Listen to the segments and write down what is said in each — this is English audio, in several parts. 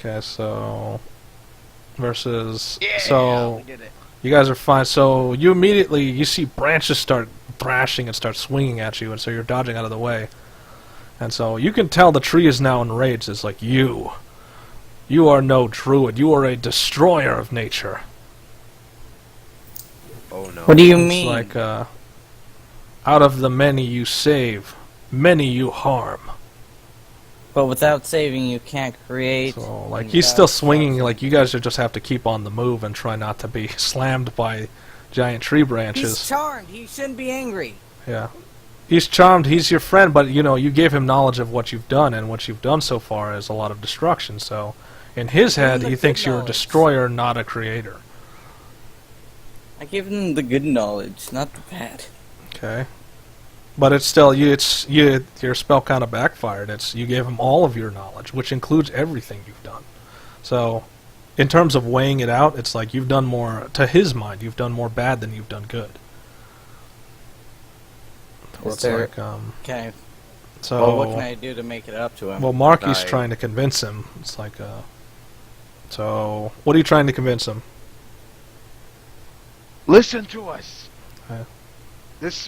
Okay, so versus Yeah, so we did it. you guys are fine. So you see branches start thrashing and start swinging at you, and so you're dodging out of the way. And so you can tell the tree is now enraged. It's like, you are no druid. You are a destroyer of nature. Oh no. What do you It's mean? like, out of the many you save, many you harm. But without saving, you can't create. So, like, and he's still without swinging. causing- Like, you guys just have to keep on the move and try not to be slammed by giant tree branches. He's charmed. He shouldn't be angry. Yeah. He's charmed, he's your friend, but, you know, you gave him knowledge of what you've done, and what you've done so far is a lot of destruction, so in his Give him head, the he good thinks you're a knowledge. destroyer, not a creator. I give him the good knowledge, not the bad. Okay. But it's still, your spell kind of backfired. You gave him all of your knowledge, which includes everything you've done. So, in terms of weighing it out, it's like you've done more, to his mind, you've done more bad than you've done good. So Is it's there- like, Okay. so... Well, what can I do to make it up to him? Well, Marky's Die. trying to convince him. It's like, so, what are you trying to convince him? Listen to us. Yeah. This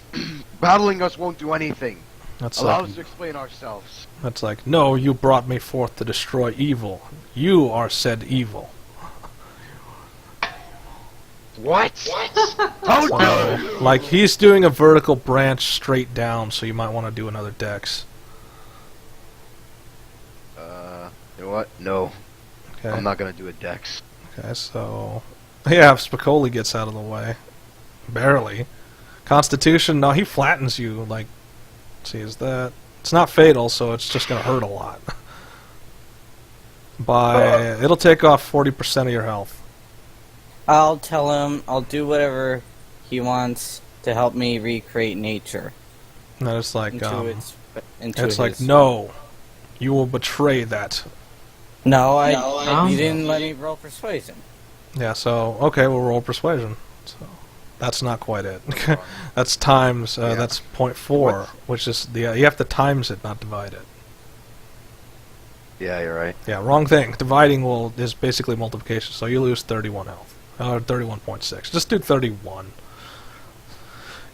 battling us won't do anything. That's Allow like, us to explain ourselves. that's like, no, you brought me forth to destroy evil. You are said evil. What? Oh no! Like, he's doing a vertical branch straight down, so you might want to do another dex. You know what? No. Okay. I'm not gonna do a dex. Okay, so... Yeah, if Spicoli gets out of the way. Barely. Constitution, no, he flattens you, like... See, is that... It's not fatal, so it's just gonna hurt a lot. It'll take off 40% of your health. I'll tell him I'll do whatever he wants to help me recreate nature And then it's like, into it's like, his- no, you will betray that. No, No, you didn't let me roll persuasion. Yeah, so, okay, we'll roll persuasion. So, that's not quite it. That's times, Yeah. that's 0.4, which is, you have to times it, not divide it. Yeah, you're right. Yeah, wrong thing. Dividing is basically multiplication, so you lose 31 health. Or 31.6. Just do 31.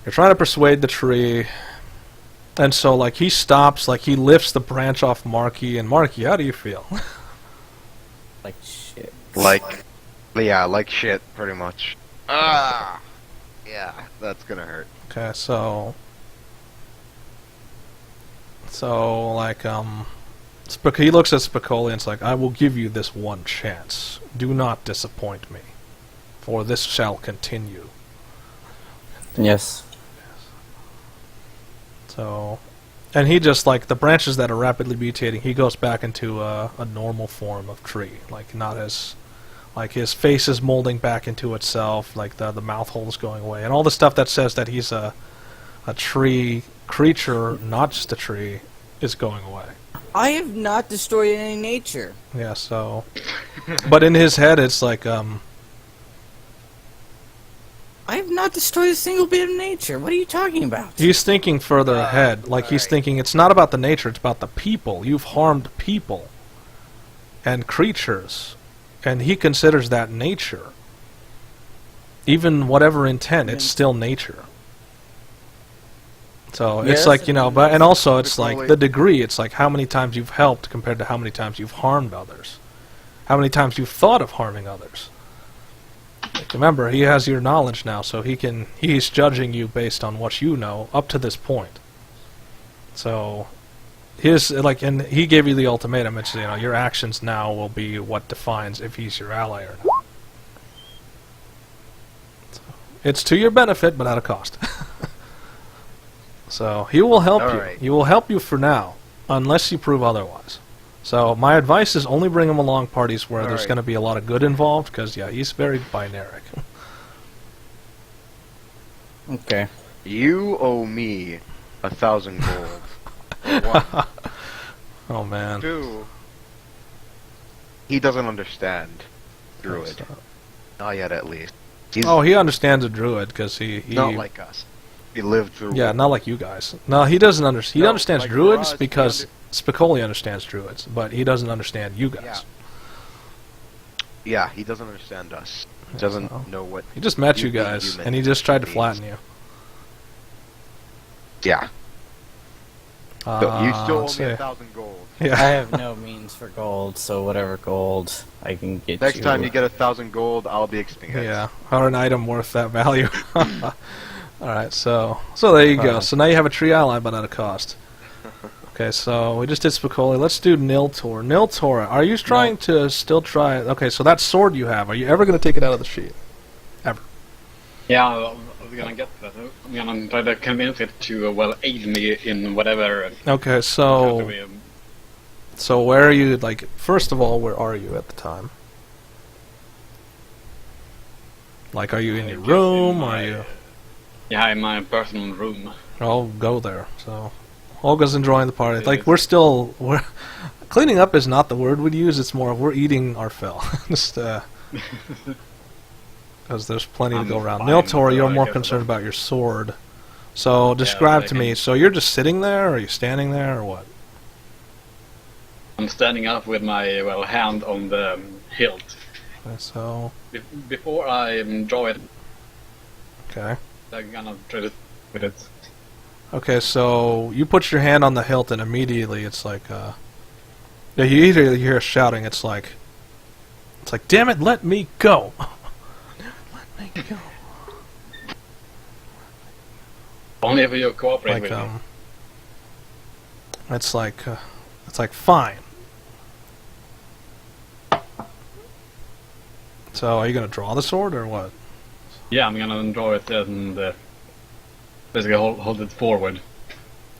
You're trying to persuade the tree, and so, like, he stops, like, he lifts the branch off Marky, and Marky, how do you feel? Like shit. Yeah, like shit, pretty much. Ah! Yeah, that's gonna hurt. Okay, so, like, he looks at Spicoli and it's like, I will give you this one chance. Do not disappoint me, for this shall continue. Yes. So, and he just, like, the branches that are rapidly mutating, he goes back into a normal form of tree. Like, not as, like, his face is molding back into itself, like, the mouth hole is going away, and all the stuff that says that he's a tree creature, not just a tree, is going away. I have not destroyed any nature. Yeah, so, but in his head, it's like, I have not destroyed a single bit of nature. What are you talking about? he's thinking further ahead. Like, he's alright. thinking it's not about the nature, it's about the people. You've harmed people and creatures, and he considers that nature. Even whatever intent, it's still nature. So, it's Yes, like, you know, but, and also it's like, Spicoli. the degree, it's like how many times you've helped compared to how many times you've harmed others. How many times you've thought of harming others. Like, remember, he has your knowledge now, so he's judging you based on what you know up to this point. So, and he gave you the ultimatum, it's, you know, your actions now will be what defines if he's your ally or not. So, it's to your benefit, but at a cost. So, he will help Alright. you. He will help you for now, unless you prove otherwise. So, my advice is only bring him along parties where there's Alright. going to be a lot of good involved, because, yeah, he's very binaric. Okay. You owe me 1,000 gold. One. Oh, man. Two. He doesn't understand Druid. Not yet, at least. He's Oh, he understands a druid, because he not like us. He lived through. yeah, not like you guys. No, he doesn't understand. He No, understands like druids for us, because Spicoli understands druids, but he doesn't understand you guys. Yeah, he doesn't understand us. He Yeah, doesn't so- know what. He just met you being guys, human and he just tried to means. flatten you. Yeah. So you still owe let's me see. 1,000 gold. I Yeah. have no means for gold, so whatever gold I can get Next you. time you get 1,000 gold, I'll be expecting it. Yeah. Or an item worth that value. Alright, so there you go. Alright. So now you have a tree ally, but at a cost. Okay, so we just did Spicoli. Let's do Niltaor. Niltaor, are you trying to still try... Okay, so that sword you have, are you ever going to take it out of the sheath? Yeah, I'm gonna get that. I'm gonna try to convince it to, aid me in whatever. Okay, so where are you, like, first of all, where are you at the time? Like, are you in your room? Are you... Yeah, in my personal room. I'll go there, so... Olga's enjoying the party. It Like, is. we're... Cleaning up is not the word we'd use, it's more, we're eating our fill. Just, because there's plenty to I'm go around. fine, Niltaor, you're I more guess concerned about- about your sword. So, describe I to me, can- so you're just sitting there, or are you standing there, or what? I'm standing up with my hand on the hilt. Okay, so... Before I draw it, Okay. I'm gonna try to with it. Okay, so you put your hand on the hilt and immediately it's like, yeah, you either hear shouting, it's like, damn it, let me go! Let me go. Only if you cooperate Like, with me. it's like, fine. So, are you gonna draw the sword, or what? Yeah, I'm gonna draw it and basically hold it forward.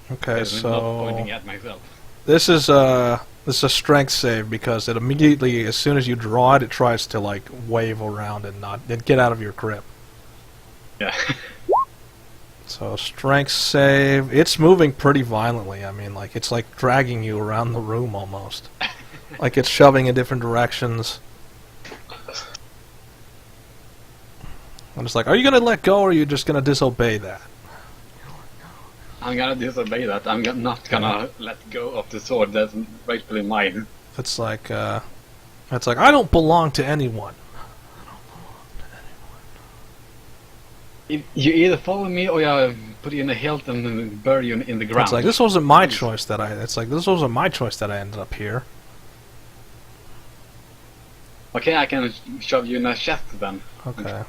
Okay, Not pointing so... at myself. This is a strength save, because it immediately, as soon as you draw it, it tries to, like, wave around and get out of your grip. Yeah. So strength save. It's moving pretty violently. I mean, like, it's like dragging you around the room almost. Like it's shoving in different directions. I'm just like, are you gonna let go, or are you just gonna disobey that? I'm gonna disobey that. Not gonna let go of the sword that's rightfully mine. It's like I don't belong to anyone. You either follow me or I put you in a hilt and bury you in the ground. It's like this wasn't my choice that I. It's like this wasn't my choice that I ended up here. Okay, I can shove you in a chest then. Okay.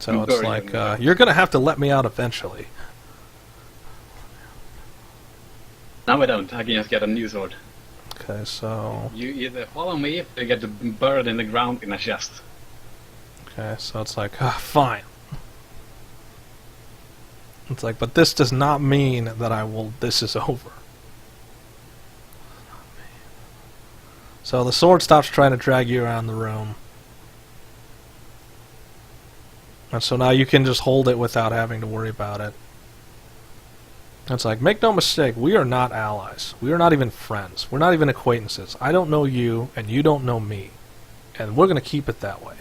So And it's bury you like in the ground. you're gonna have to let me out eventually. No, I don't. I can just get a new sword. Okay, so You either follow me or you get buried in the ground in a chest. it's like fine. It's like, but this does not mean that I will. This is over. So the sword stops trying to drag you around the room. And so now you can just hold it without having to worry about it. It's like, make no mistake, we are not allies. We are not even friends. We're not even acquaintances. I don't know you, and you don't know me. And we're going to keep it that way.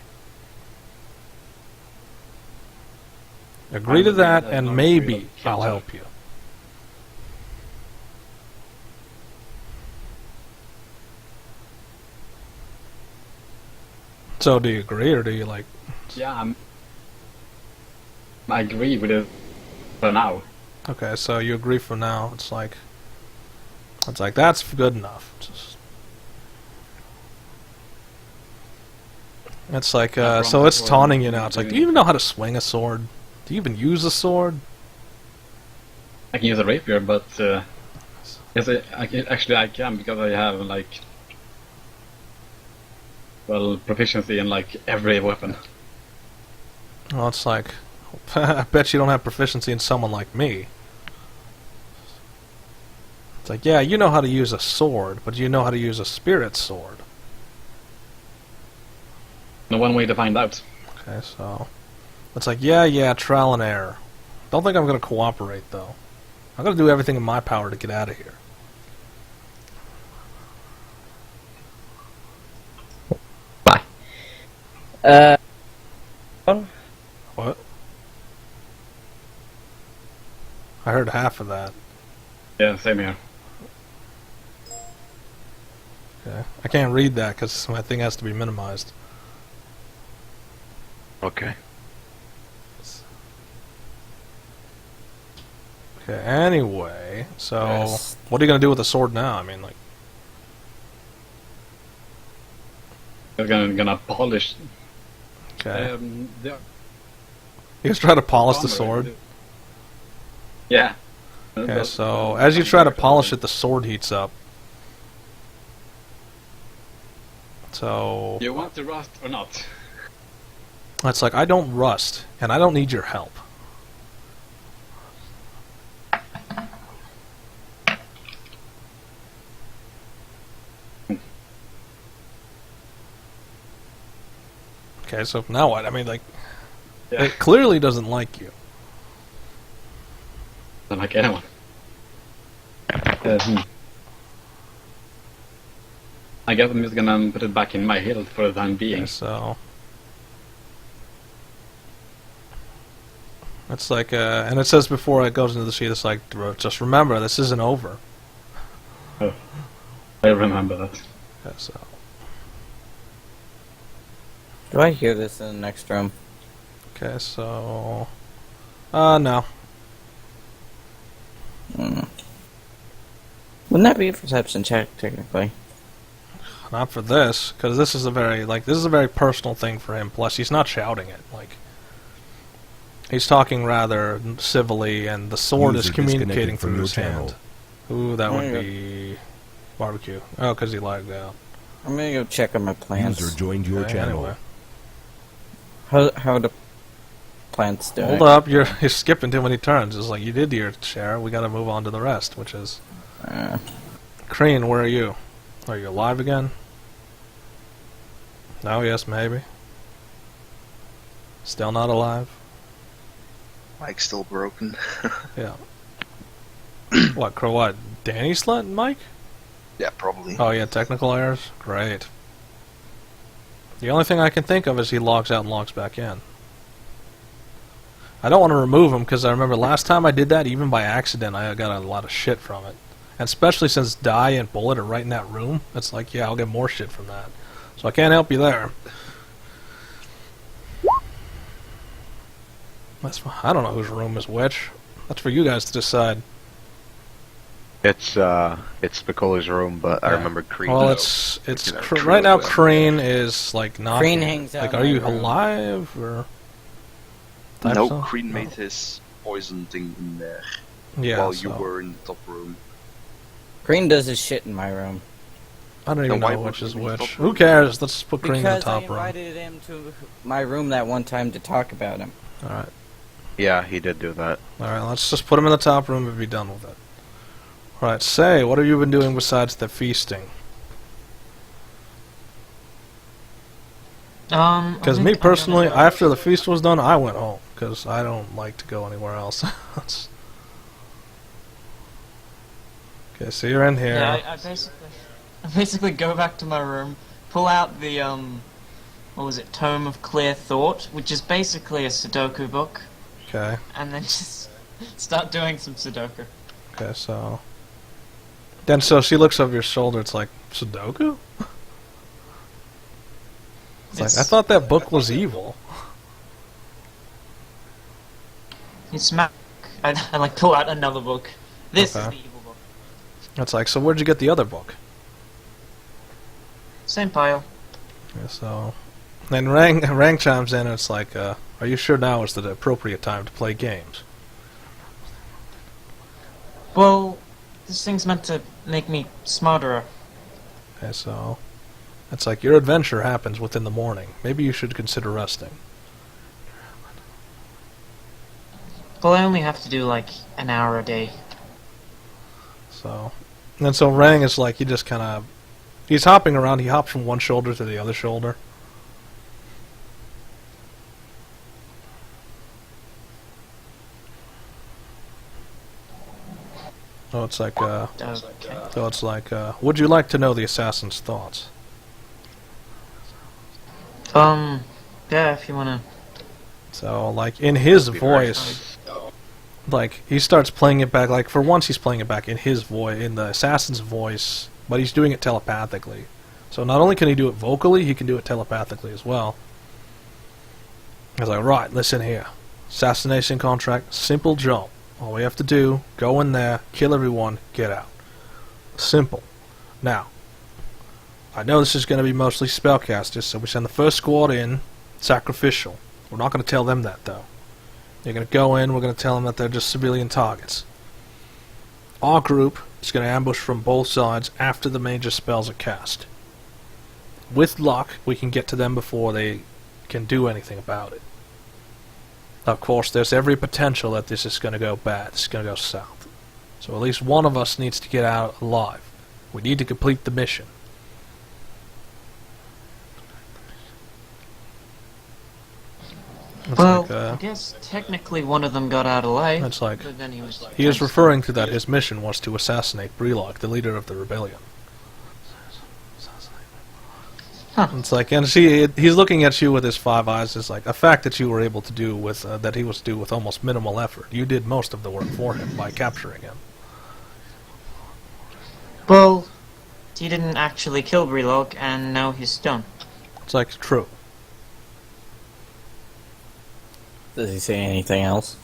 Agree to that, and maybe I'll help you. So do you agree, or do you like... Yeah, I agree with it for now. Okay, so you agree for now. It's like that's good enough. It's like so it's taunting you now. It's like, do you even know how to swing a sword? Do you even use a sword? I can use a rapier, but yes, I can because I have like proficiency in like every weapon. Well, it's like I bet you don't have proficiency in someone like me. It's like, yeah, you know how to use a sword, but you know how to use a spirit sword. No one way to find out. Okay, so it's like, yeah, trial and error. Don't think I'm going to cooperate, though. I'm going to do everything in my power to get out of here. Bye. What? I heard half of that. Yeah, same here. Okay. I can't read that because my thing has to be minimized. Okay. Okay, anyway, so Yes. what are you going to do with the sword now? I mean, like, We're gonna polish. okay. The You guys try to polish the armor. sword. Yeah. Okay, so as you try to polish it, the sword heats up. So You want to rust or not? it's like, I don't rust, and I don't need your help. Okay, so now what? I mean, like, Yeah. it clearly doesn't like you. Don't like anyone. I guess I'm just gonna put it back in my hilt for the time being. Okay, so it's like, and it says before it goes into the sheet, it's like, just remember, this isn't over. Oh, I remember that. Okay, so Do I hear this in the next room? okay, so no. Mm. Wouldn't that be a perception check, technically? Not for this, because this is a very personal thing for him. Plus, he's not shouting it. Like, he's talking rather civilly, and the sword is User communicating disconnected from through your his hand. channel. Ooh, that would There be Barbeque. Oh, because he lagged out. I'm gonna go check on my plants. User joined your Okay, channel. anyway. How are the plants doing? Hold up, you're skipping too many turns. It's like, you did your share. We got to move on to the rest, which is Crane. Where are you? Are you alive again? No, yes, maybe. Still not alive? Mike's still broken. Yeah. What, Dani's letting Mike? Yeah, probably. Oh, yeah, technical errors? Great. The only thing I can think of is he logs out and logs back in. I don't want to remove him because I remember last time I did that, even by accident, I got a lot of shit from it. And especially since Di and Bullet are right in that room, it's like, yeah, I'll get more shit from that. So I can't help you there. I don't know whose room is which. That's for you guys to decide. It's Spicola's room, but I Yeah. remember Creed. Well, though. it's You know, right now. Crane- Crane is like not. Crane hangs out Like, in are my you room. alive or? type No, stuff? Creed No. made his poison thing in there Yeah. while so you were in the top room. Green does his shit in my room. I don't even Then why know which would is he be in the which. top Who room? cares? Let's put Crane in the Because I top room. invited him to my room that one time to talk about him. All right. Yeah, he did do that. All right. Let's just put him in the top room and be done with it. All right. Say, what have you been doing besides the feasting? Because me personally, after the feast was done, I went home because I don't like to go anywhere else. Okay, so you're in here. Yeah, I basically go back to my room, pull out the what was it, Tome of Clear Thought, which is basically a Sudoku book, Okay. and then just start doing some Sudoku. Okay. So. Then so she looks over your shoulder. It's like Sudoku. It's like, I thought that book was evil. It's I like pull out another book. This is Okay. the evil book. It's like, so where'd you get the other book? Same pile. Yeah, so then Rang chimes in and it's like, are you sure now is the appropriate time to play games? Well, this thing's meant to make me smarter. Okay, so it's like your adventure happens within the morning. Maybe you should consider resting. Well, I only have to do like an hour a day. So, and so Rang is like, he just kind of, he's hopping around. He hops from one shoulder to the other shoulder. So it's like, would you like to know the assassin's thoughts? Yeah, if you wanna. So, like, in his voice, like, he starts playing it back, like, for once he's playing it back in his voice, in the assassin's voice, but he's doing it telepathically. So not only can he do it vocally, he can do it telepathically as well. He's like, right, listen here. Assassination contract, simple job. All we have to do, go in there, kill everyone, get out. Simple. Now, I know this is going to be mostly spellcasters, so we send the first squad in, sacrificial. We're not going to tell them that, though. They're going to go in, we're going to tell them that they're just civilian targets. Our group is going to ambush from both sides after the major spells are cast. With luck, we can get to them before they can do anything about it. Of course, there's every potential that this is going to go bad. It's going to go south. So at least one of us needs to get out alive. We need to complete the mission. It's Well, like, I guess technically one of them got out alive. it's like, but then he was he is referring to that his mission was to assassinate Brelog, the leader of the rebellion. Huh. It's like, and he's looking at you with his 5 eyes. It's like a fact that you were able to do with that he was do with almost minimal effort. You did most of the work for him by capturing him. Well, he didn't actually kill Brelog, and now he's done. It's like true. Does he say anything else?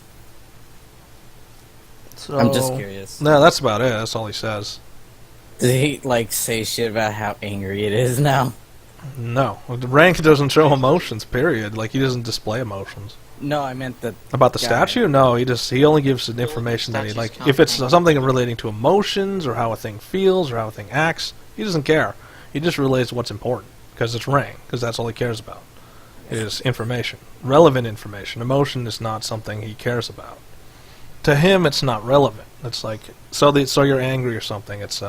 So, I'm just curious. No, that's about it. That's all he says. Does he, like, say shit about how angry it is now? No, the rank doesn't show emotions. Period. Like he doesn't display emotions. No, I meant the About the guy. statue? No, he only gives the information that he Statue's like. If it's not something relating to emotions or how a thing feels or how a thing acts, he doesn't care. He just relays what's important because it's rank. Because that's all he cares about. It is information, relevant information. Emotion is not something he cares about. To him, it's not relevant. It's like so you're angry or something. It's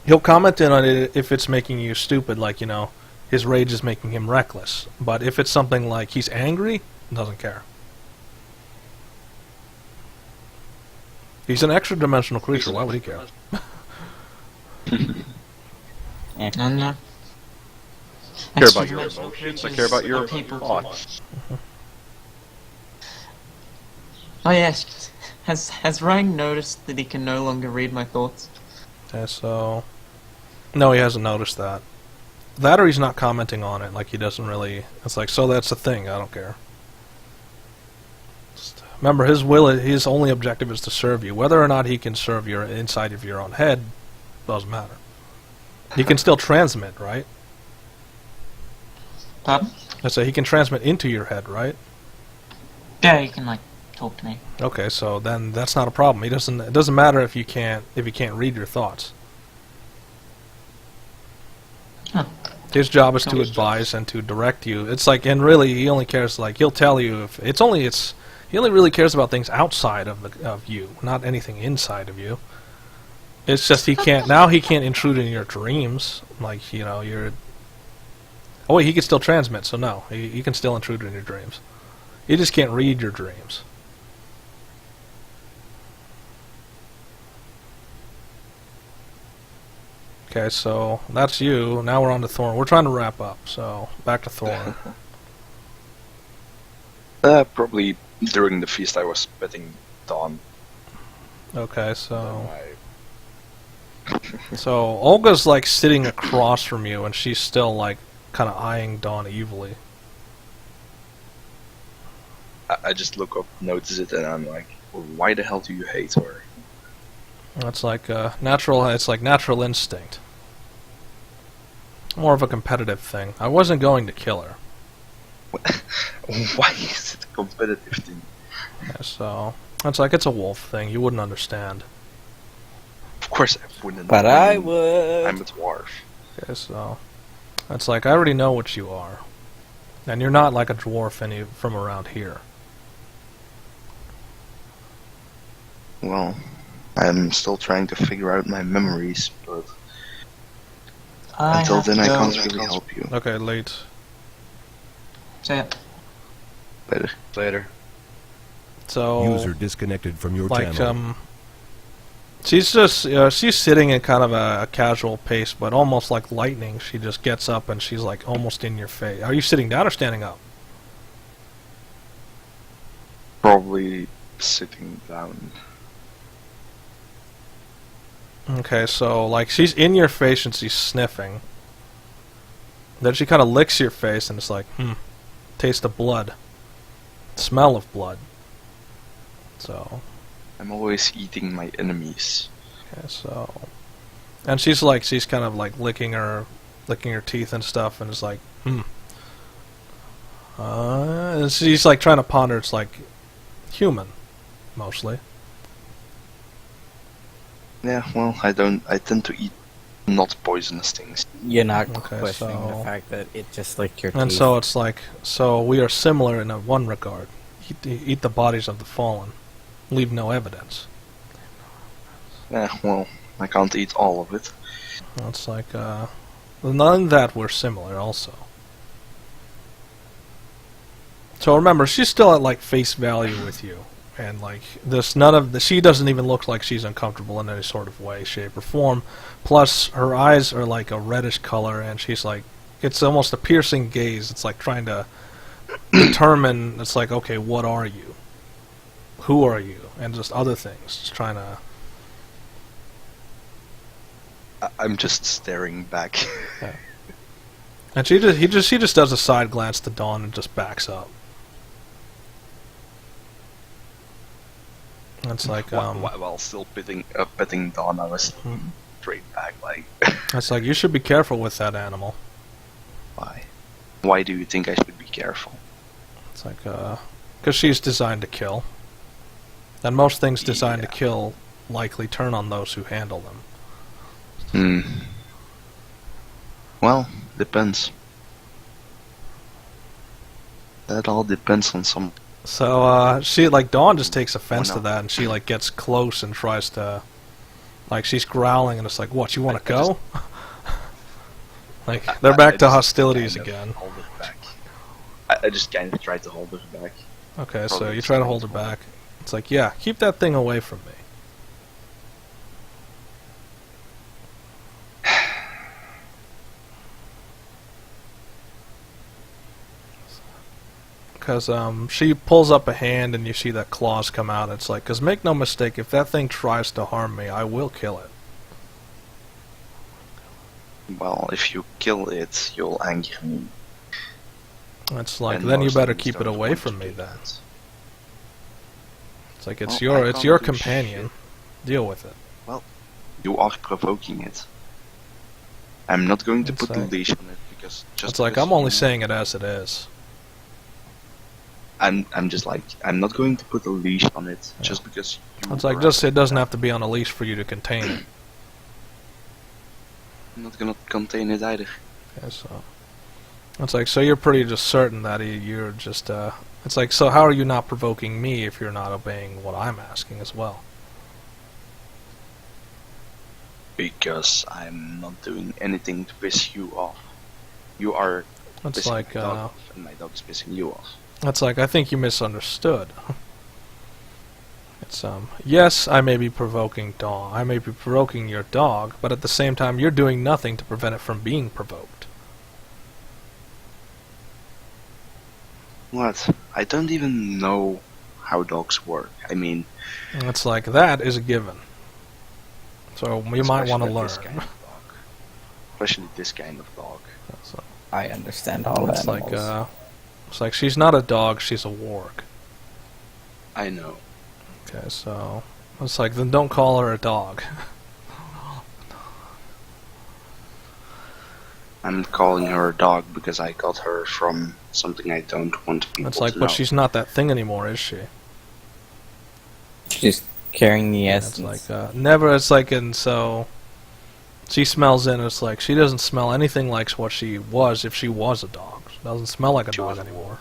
he'll comment in on it if it's making you stupid, like, you know, his rage is making him reckless. But if it's something like he's angry, he doesn't care. He's an extra-dimensional creature, why would he care? And Care about your extra-dimensional emotions, I creatures care about are your people too. thoughts. Oh yes, has Ryan noticed that he can no longer read my thoughts? Okay, so... No, he hasn't noticed that. That or he's not commenting on it, like he doesn't really... It's like, so that's the thing, I don't care. Just remember, his only objective is to serve you. Whether or not he can serve your inside of your own head, doesn't matter. He can still transmit, right? Pardon? I say he can transmit into your head, right? Yeah, you can like talk to me. Okay, so then that's not a problem. He doesn't. It doesn't matter if he can't read your thoughts. Huh. His job is to advise and to direct you. It's like, and really, he only cares. Like he'll tell you if he only really cares about things outside of you, not anything inside of you. It's just he can't intrude in your dreams. Like, you know, you're. Oh wait, he can still transmit, so no, he can still intrude in your dreams. He just can't read your dreams. Okay, so that's you. Now we're on to Thorn. We're trying to wrap up, so back to Thorn. Probably during the feast I was betting Dawn. Okay, so Olga's like sitting across from you, and she's still like kind of eyeing Dawn evilly. I just look up, notice it, and I'm like, well, why the hell do you hate her? That's like natural. It's like natural instinct. More of a competitive thing. I wasn't going to kill her. Why is it a competitive thing? Yeah, so it's like it's a wolf thing. You wouldn't understand. Of course I wouldn't. But I would. I'm a dwarf. Okay, so it's like I already know what you are, and you're not like a dwarf from around here. Well, I'm still trying to figure out my memories, but until then I can't really help you. Okay, late. Say it. Later. So User disconnected from your like channel. she's just she's sitting in kind of a casual pace, but almost like lightning. She just gets up and she's like almost in your face. Are you sitting down or standing up? Probably sitting down. Okay, so like she's in your face and she's sniffing, Then she kind of licks your face, and it's like, taste of blood. Smell of blood. So... I'm always eating my enemies. Okay, so... And she's kind of like licking her teeth and stuff, and it's like, and she's like trying to ponder, it's like, human, mostly. Yeah, well, I tend to eat not poisonous things. You're not Okay, questioning so- the fact that it just licked your And teeth. so it's like, so we are similar in one regard. Eat the bodies of the fallen. Leave no evidence. Yeah, well, I can't eat all of it. It's like, none that we're similar also. So remember, she's still at like face value with you. And like, she doesn't even look like she's uncomfortable in any sort of way, shape, or form. Plus, her eyes are like a reddish color, and she's like, it's almost a piercing gaze. It's like trying to determine, it's like, okay, what are you? Who are you? And just other things. Just trying to... I'm just staring back. And she just does a side glance to Dawn and just backs up. It's like while still petting Dawn, I was straight back like. It's like, you should be careful with that animal. Why? Why do you think I should be careful? It's like because she's designed to kill, and most things designed to kill likely turn on those who handle them. Well, depends. That all depends on some. So Dawn just takes offense to that, and she like gets close and tries to, like, she's growling, and it's like, what, you want to go? Like, they're back to hostilities again. Hold it back. I just kind of tried to hold it back. Okay, so you try to hold her back. It's like, yeah, keep that thing away from me. Because she pulls up a hand and you see that claws come out. It's like, because make no mistake, if that thing tries to harm me, I will kill it. Well, if you kill it, you'll anger me. It's like, And then you most better things keep it don't away want from to me do then. that. It's like, it's Well, I your can't do companion. Deal with it. You are provoking it. I'm not going to It's put a like- leash on it because just. It's like, because I'm only you- saying it as it is. I'm just like, I'm not going to put a leash on it just because you. It's like, were just, at it doesn't that. have to be on a leash for you to contain it. I'm not gonna contain it either. Okay, so it's like, so you're pretty just certain that you're just it's like, so how are you not provoking me if you're not obeying what I'm asking as well? Because I'm not doing anything to piss you off. You are It's pissing like my dog off, and my dog's pissing you off. it's like, I think you misunderstood. It's yes, I may be provoking Dawn. I may be provoking your dog, but at the same time you're doing nothing to prevent it from being provoked. What? I don't even know how dogs work. I mean, And it's like, that is a given. So you might want to especially learn. this kind of dog. Especially this kind of dog. So, I understand all it's animals. like it's like, she's not a dog, she's a warg. I know. Okay, so it's like, then don't call her a dog. I'm calling her a dog because I got her from something I don't want people It's like, to but know. she's not that thing anymore, is she? She's carrying the It's essence. like, never, it's like, and so she smells in, it's like, she doesn't smell anything like what she was if she was a dog. She doesn't smell like a She dog was a anymore.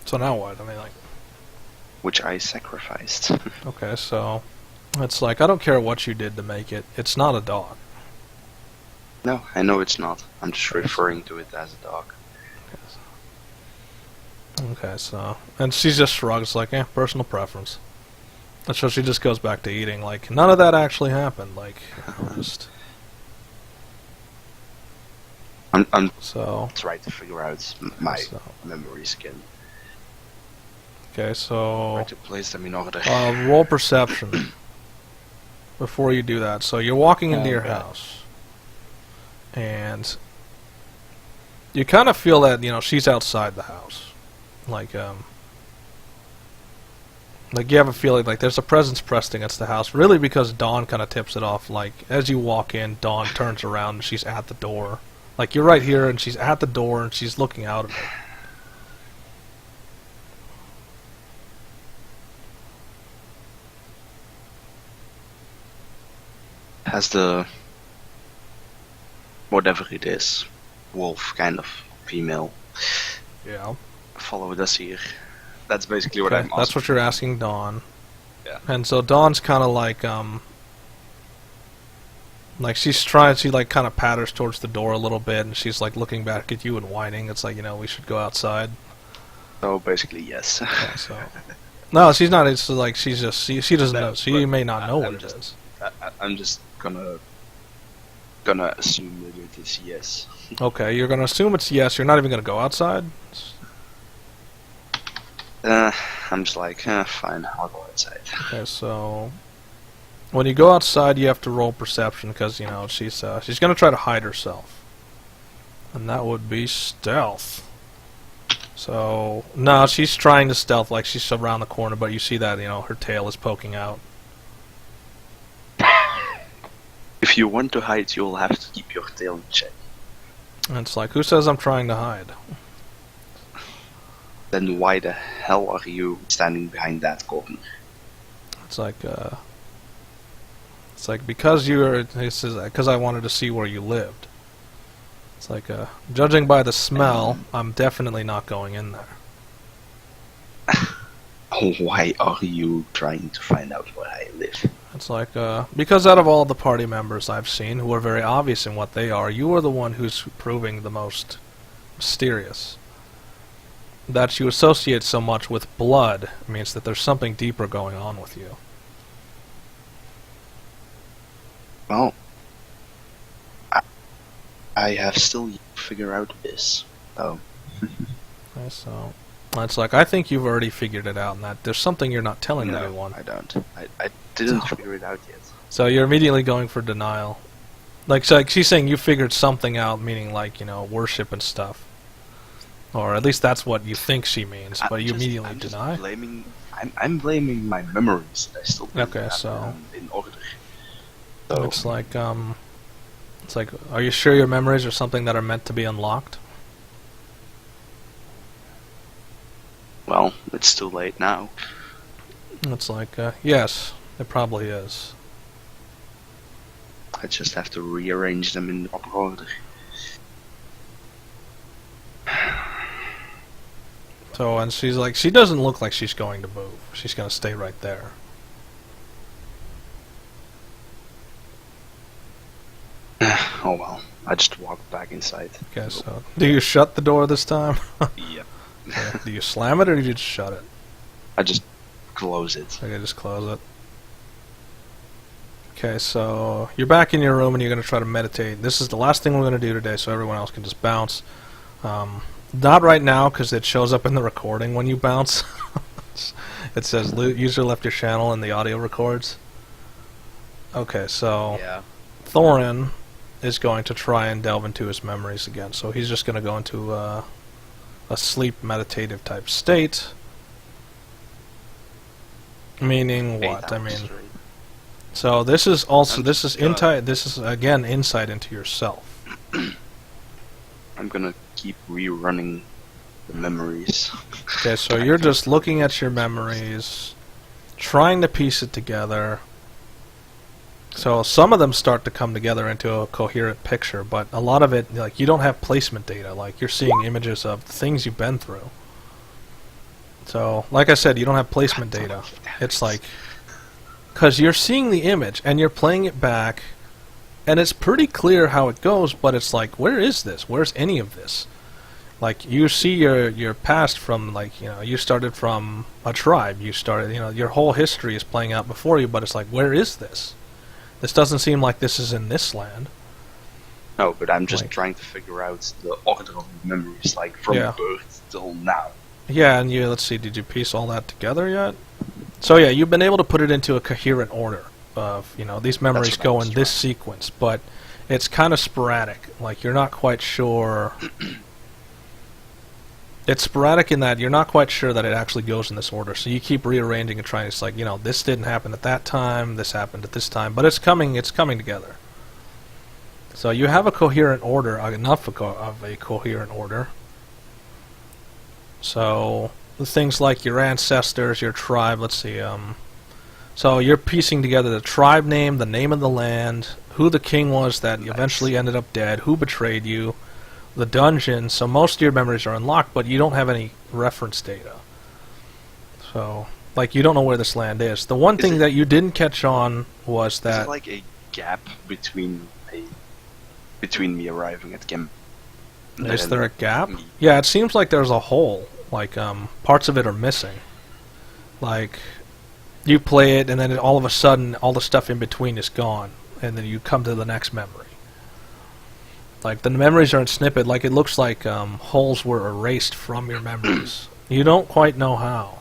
So now what? I mean, like, Which I sacrificed. okay, so it's like, I don't care what you did to make it. It's not a dog. No, I know it's not. I'm just referring to it as a dog. Okay, so, and she just shrugs, like, personal preference. And so she just goes back to eating, like, none of that actually happened, like, just, I'm so, trying to figure out my so, memories again. okay, so, Trying to place them in order. roll perception. before you do that. So you're walking into your Okay. house, and you kind of feel that, she's outside the house. Like you have a feeling like there's a presence pressed against the house, really because Dawn kind of tips it off. Like, as you walk in, Dawn turns around and she's at the door. Like, you're right here and she's at the door and she's looking out of it. Has the whatever it is, wolf kind of female, Yeah. followed us here? That's basically what Okay, I'm asking. that's what you're asking Dawn. Yeah. And so Dawn's kind of like she kind of patters towards the door a little bit, and she's like looking back at you and whining. It's like, we should go outside. So basically, yes. Yeah, so no, she's not. It's like she doesn't know. No, She but may not know what I'm it is. I'm just gonna assume that it is yes. Okay, you're gonna assume it's yes. You're not even gonna go outside. I'm just like, fine, I'll go outside. Okay, so when you go outside, you have to roll perception because she's gonna try to hide herself, and that would be stealth. So no, she's trying to stealth like she's around the corner, but you see that her tail is poking out. If you want to hide, you'll have to keep your tail in check. And it's like, who says I'm trying to hide? Then why the hell are you standing behind that corner? It's like because because I wanted to see where you lived. It's like judging by the smell, I'm definitely not going in there. Why are you trying to find out where I live? It's like, because out of all the party members I've seen who are very obvious in what they are, you are the one who's proving the most mysterious. That you associate so much with blood means that there's something deeper going on with you. Well, I have still yet to figure out this. Oh. Okay, so it's like, I think you've already figured it out, and that there's something you're not telling No, anyone. I don't. I didn't figure it out yet. So you're immediately going for denial. Like she's saying you figured something out, meaning like, worship and stuff. Or at least that's what you think she means, but you immediately deny? I'm blaming my memories that I still didn't Okay, have so in order. So, it's like, are you sure your memories are something that are meant to be unlocked? well, it's too late now. It's like, yes, it probably is. I just have to rearrange them in the proper order. So, and she's like, she doesn't look like she's going to move. She's going to stay right there. Oh well, I just walked back inside. Okay, so do you shut the door this time? Yep. Okay, do you slam it or do you just shut it? I just close it. Okay, just close it. Okay, so you're back in your room and you're going to try to meditate. This is the last thing we're going to do today, so everyone else can just bounce. Not right now, because it shows up in the recording when you bounce. It says, user left your channel and the audio records. Okay, so Yeah. Thorin is going to try and delve into his memories again. So he's just going to go into a sleep meditative type state. Meaning what? I mean, so this is also, this is again insight into yourself. I'm gonna keep rerunning the memories. Okay, so you're just looking at your memories, trying to piece it together. So some of them start to come together into a coherent picture, but a lot of it, like, you don't have placement data. Like, you're seeing images of things you've been through. So, like I said, you don't have placement data. It's like, because you're seeing the image, and you're playing it back, and it's pretty clear how it goes, but it's like, where is this? Where's any of this? Like, you see your past from, like, you started from a tribe. You started, your whole history is playing out before you, but it's like, where is this? This doesn't seem like this is in this land. No, but I'm just Like- trying to figure out the order of the memories, like from Yeah. birth till now. Yeah, and let's see, did you piece all that together yet? So yeah, you've been able to put it into a coherent order. of these memories what I go was in this sequence, but it's kind of sporadic. Like you're not quite sure. It's sporadic in that you're not quite sure that it actually goes in this order. So you keep rearranging and trying. It's like this didn't happen at that time. This happened at this time, but it's coming. It's coming together. So you have a coherent order, enough of a coherent order. So the things like your ancestors, your tribe. Let's see. So you're piecing together the tribe name, the name of the land, who the king was that eventually ended up dead, who betrayed you, the dungeon. So most of your memories are unlocked, but you don't have any reference data. So, like, you don't know where this land is. The one thing that you didn't catch on was that... Is there like a gap between me arriving at camp? Is there a gap? Yeah, it seems like there's a hole. Like, parts of it are missing. Like, you play it, and then all of a sudden, all the stuff in between is gone. And then you come to the next memory. Like, the memories are in snippet. Like, it looks like holes were erased from your memories. You don't quite know how.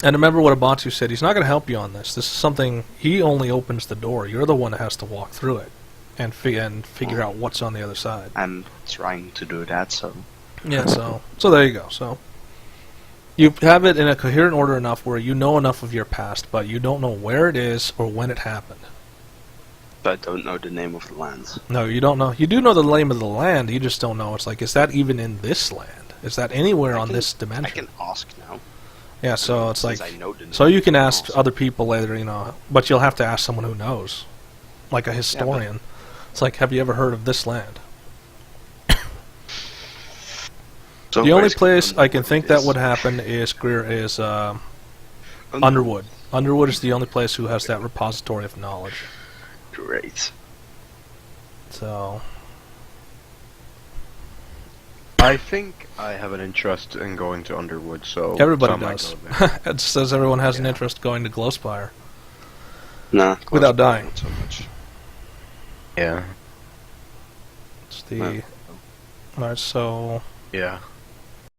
And remember what Abatu said. He's not going to help you on this. This is something... He only opens the door. You're the one that has to walk through it. And figure out what's on the other side. I'm trying to do that, so... Yeah, so there you go. So you have it in a coherent order enough where you know enough of your past, but you don't know where it is or when it happened. But I don't know the name of the land. No, you don't know. You do know the name of the land, you just don't know. It's like, is that even in this land? Is that anywhere on this dimension? I can ask now. Yeah, so it's like... I know the name, so you can ask other people later, but you'll have to ask someone who knows. Like a historian. It's like, have you ever heard of this land? So the only place I can think that would happen is Underwood. Underwood is the only place who has that repository of knowledge. Great. So... I think I have an interest in going to Underwood, so... Everybody I might does. go there. It says everyone has an interest going to Glowspire. Nah. Without dying. Not so much. Yeah. It's the... Alright, so... Yeah.